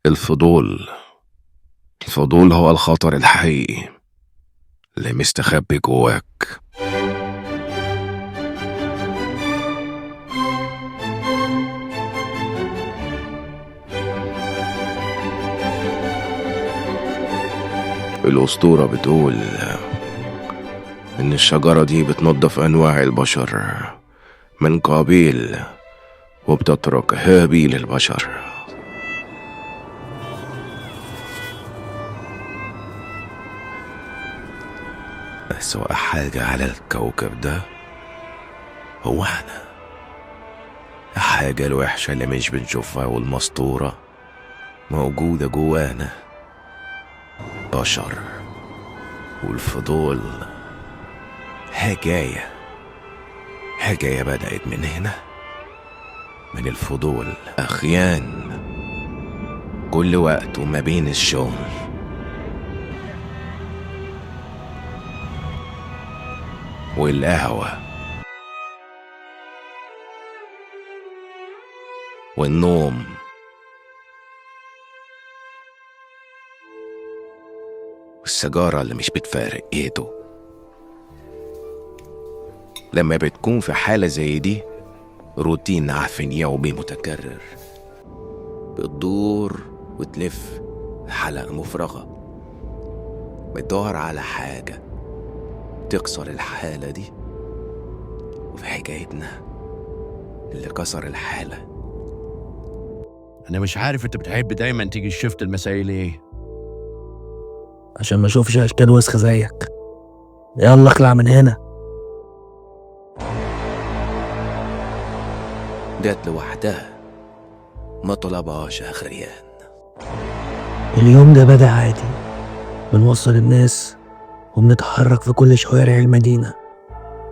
الفضول. الفضول هو الخطر الحقيقي اللي مستخبي جواك. الأسطورة بتقول إن الشجرة دي بتنظف أنواع البشر من قابيل وبتترك هابيل البشر. أسوأ حاجة على الكوكب ده هو احنا. الحاجة الوحشة اللي مش بنشوفها والمسطورة موجودة جوانا، بشر. والفضول حكاية بدأت من هنا، من الفضول. أخيان كل وقت وما بين الشغل والقهوة والنوم والسيجارة اللي مش بتفارق ايده. لما بتكون في حالة زي دي، روتين عفن يومي متكرر بتدور وتلف حلقة مفرغة، بتدور على حاجة تكسر الحالة دي. وفي حكايتنا اللي كسر الحالة. أنا مش عارف أنت بتحب دايما تيجي الشفت المسائي ليه؟ عشان ما اشوفش اشكال وسخة زيك. يلا اخلع من هنا. جت لوحدها، ما طلبهاش آخريان. اليوم ده بدأ عادي، بنوصل الناس وبنتحرك في كل شوارع المدينة،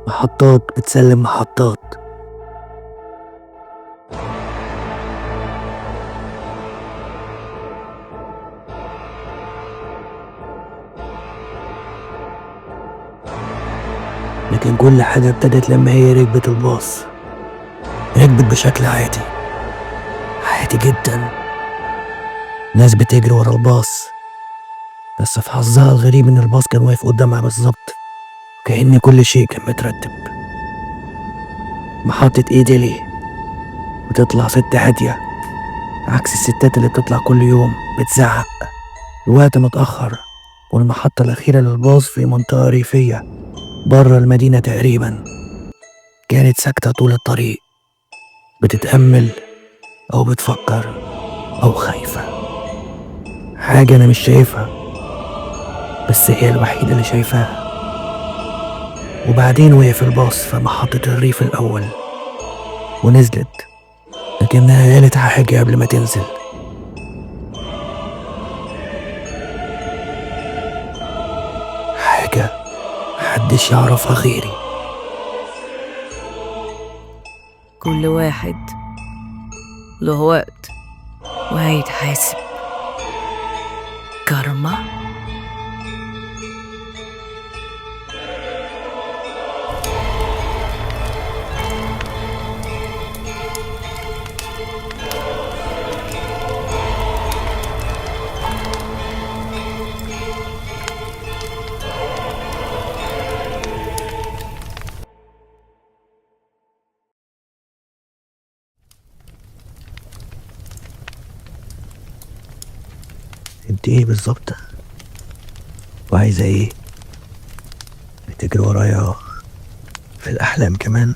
محطات بتسلم محطات. لكن كل حاجة ابتدت لما هي ركبت الباص. ركبت بشكل عادي جدا. ناس بتجري ورا الباص، بس في حظها الغريب ان الباص كان واقف قدامها بالظبط، كأن كل شيء كان مترتب. محطة ايديلي، وتطلع ست هادية عكس الستات اللي بتطلع كل يوم بتزعق. الوقت متأخر، والمحطة الأخيرة للباص في منطقة ريفية برا المدينة تقريبا. كانت ساكتة طول الطريق، بتتأمل أو بتفكر أو خايفة. حاجة أنا مش شايفها، بس هي الوحيدة اللي شايفاها. وبعدين وقف الباص في محطة الريف الأول ونزلت، لكنها قالت حاجة قبل ما تنزل. حاجة محدش يعرفها غيري. كل واحد له وقت وهيتحاسب. كارما. انت ايه بالظبط؟ وعايزة ايه؟ بتجري ورايا في الأحلام كمان؟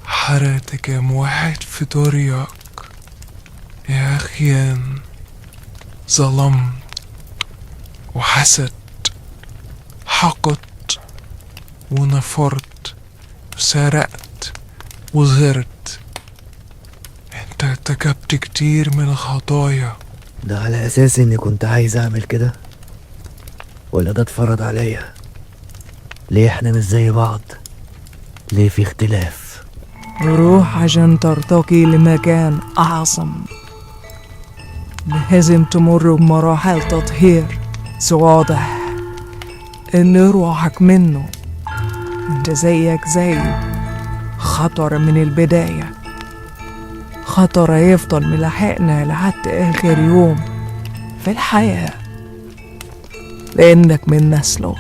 حرقت كام واحد في طريقك يا أخيان. ظلمت وحسدت، حقدت ونفرت وسرقت وغرت. انت ارتكبت كتير من الخطايا. ده على أساس إني كنت عايز أعمل كده، ولا ده اتفرض عليا؟ ليه احنا مش زي بعض؟ ليه في اختلاف؟ روح عشان ترتقي لمكان أعظم. لازم تمر بمراحل تطهير، بس واضح إن روحك منه. انت زيك زي خطر من البداية، خطر يفضل ملاحقنا لحد آخر يوم في الحياة لأنك من نسله.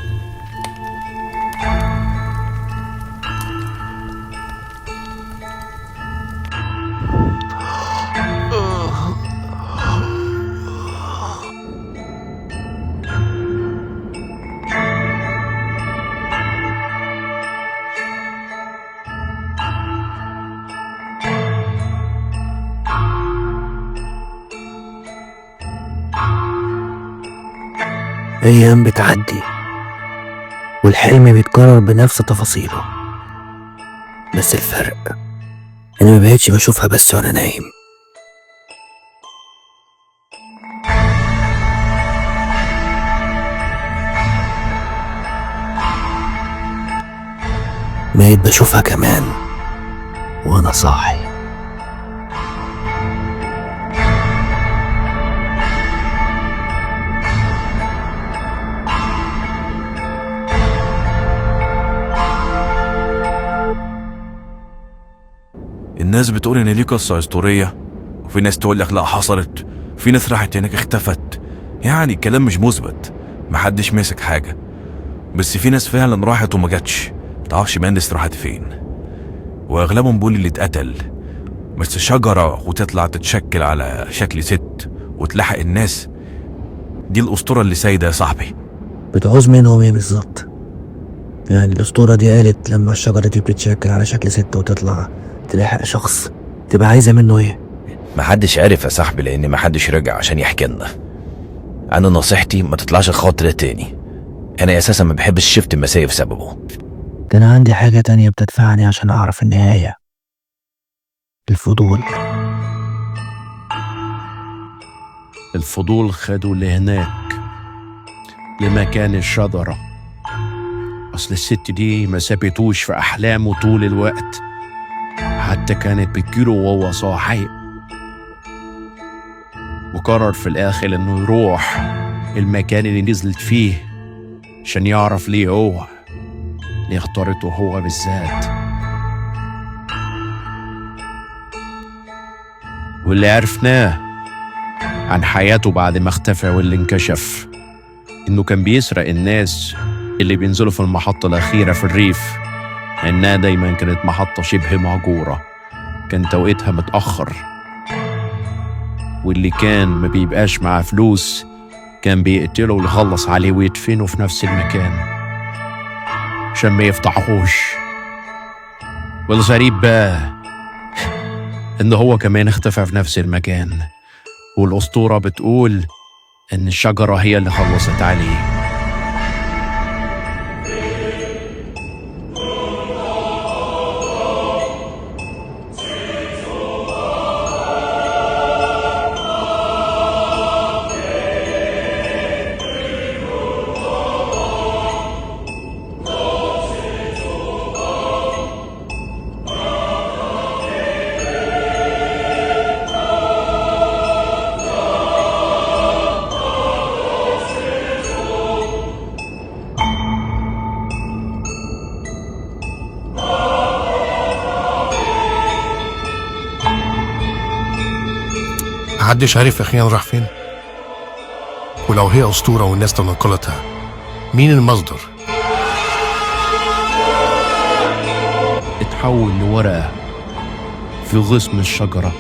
أيام بتعدي والحلم بيتكرر بنفس تفاصيله، بس الفرق أنا مبقتش بشوفها بس وأنا نايم. بقيت بشوفها كمان وأنا صاحي. الناس بتقول ان دي قصة اسطورية، وفي ناس تقول لك لا حصلت، في ناس راحت هناك اختفت. يعني الكلام مش مثبت، محدش ماسك حاجة، بس في ناس فعلا راحت وما جاتش، متعرفش مهندس راحت فين، واغلبهم بيقول اللي اتقتل. بس شجرة وتطلع تتشكل على شكل ست وتلحق الناس، دي الاسطورة اللي سايدة يا صاحبي. بتعوز منهم ايه بالظبط؟ يعني الأسطورة دي قالت لما الشجرة دي بتتشكل على شكل ست وتطلع تلاحق شخص، تبقى عايزة منه ايه؟ محدش عارف يا صاحبي، لان محدش رجع عشان يحكي لنا. انا نصيحتي ما تطلعش الخاطر ده تاني، انا اساسا ما بحبش شفت المسايف سببه. ده انا عندي حاجة تانية بتدفعني عشان اعرف النهاية، الفضول. الفضول خدوا لهناك لمكان الشجرة. أصل الست دي ما سابتوش في أحلامه طول الوقت، حتى كانت بتجيله وهو صاحي، وقرر في الآخر إنه يروح المكان اللي نزلت فيه عشان يعرف ليه اختارته هو بالذات. واللي عرفناه عن حياته بعد ما اختفى واللي انكشف إنه كان بيسرق الناس اللي بينزلوا في المحطة الأخيرة في الريف، إنها دايما كانت محطة شبه مهجورة، كان توقيتها متأخر، واللي كان ما بيبقاش معاه فلوس كان بيقتله ويخلص عليه ويدفنه في نفس المكان عشان ما يفتحوش. والغريب بقى إن هو كمان اختفى في نفس المكان، والأسطورة بتقول إن الشجرة هي اللي خلصت عليه. محدش عارف أخيرا راح فين، ولو هي أسطورة والناس تنقلتها مين المصدر؟ اتحول لورقة في غصن الشجرة.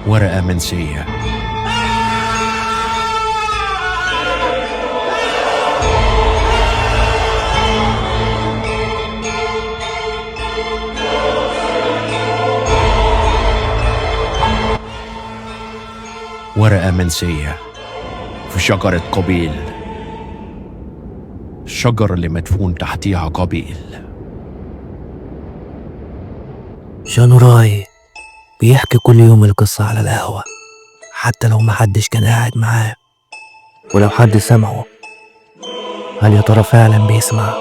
ورقة منسية. ورقة منسية في شجرة قبيل، الشجرة اللي مدفون تحتيها قبيل. شانوراي بيحكي كل يوم القصة على القهوة، حتى لو محدش كان قاعد معاه، ولو حد سمعه هل يا ترى فعلا بيسمع؟